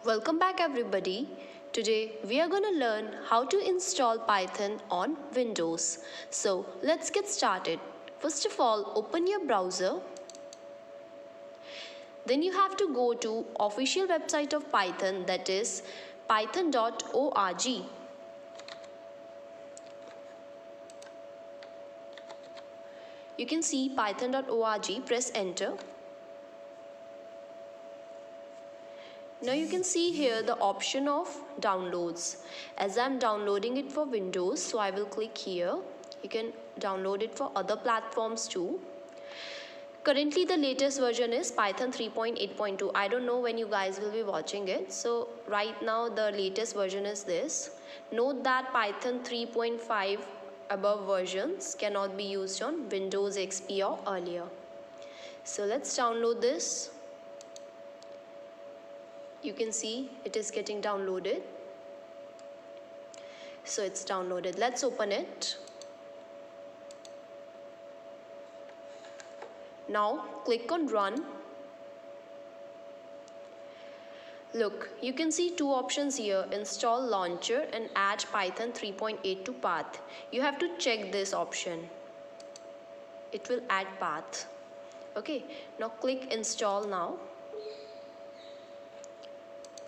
Welcome back everybody. Today we are going to learn how to install Python on Windows. So let's get started. First of all, open your browser. Then you have to go to official website of Python, that is python.org. You can see python.org, press enter. Now you can see here the option of downloads. As I'm downloading it for Windows, so I will click here. You can download it for other platforms too. Currently the latest version is Python 3.8.2. I don't know when you guys will be watching it. So right now the latest version is this. Note that Python 3.5 above versions cannot be used on Windows XP or earlier. So let's download this. You can see it is getting downloaded. So it's downloaded. Let's open it. Now click on run. Look, you can see two options here, install launcher and add Python 3.8 to path. You have to check this option. It will add path. Okay, now click install now.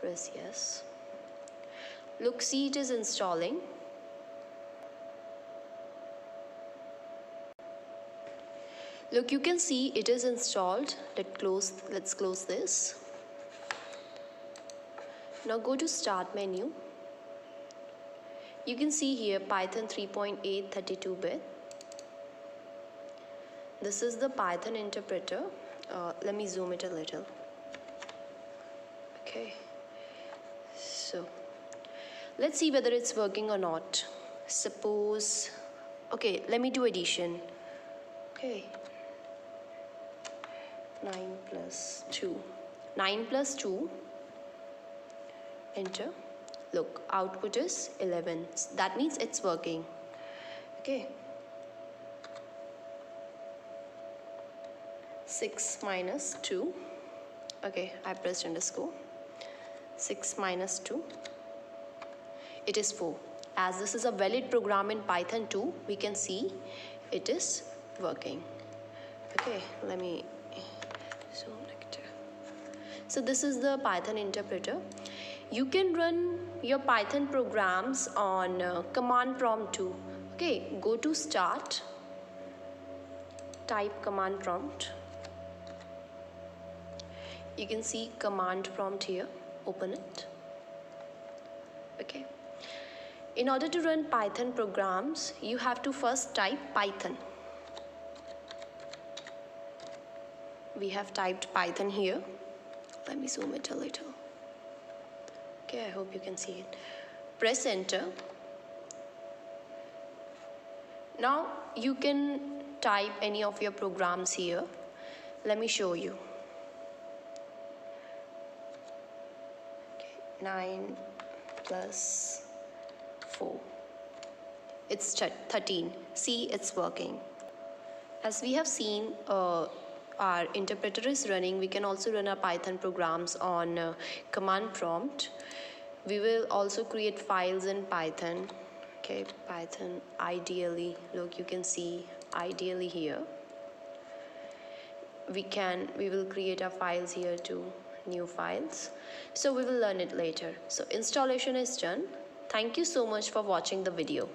Press yes. Look, see it is installing. Look, you can see it is installed. Let's close this. Now go to start menu. You can see here Python 3.8 32-bit. This is the Python interpreter. Let me zoom it a little. Okay. So let's see whether it's working or not. Suppose, okay, let me do addition. Okay, 9 plus 2. 9 plus 2, enter. Look, output is 11. That means it's working. Okay. 6 minus 2. Okay, I pressed underscore. 6 minus 2, it is 4. As this is a valid program in Python 2, we can see it is working. Okay, let me zoom it. So this is the Python interpreter. You can run your Python programs on command prompt too. Okay, go to start, type command prompt. You can see command prompt here. Open it. Okay. In order to run Python programs, you have to first type Python. We have typed Python here. Let me zoom it a little. Okay, I hope you can see it. Press enter. Now you can type any of your programs here. Let me show you. 9 plus 4. It's 13. See, it's working. As we have seen, our interpreter is running. We can also run our Python programs on command prompt. We will also create files in Python. Okay, Python ideally. Look, you can see ideally here. We will create our files here too. New files. So we will learn it later. So installation is done. Thank you so much for watching the video.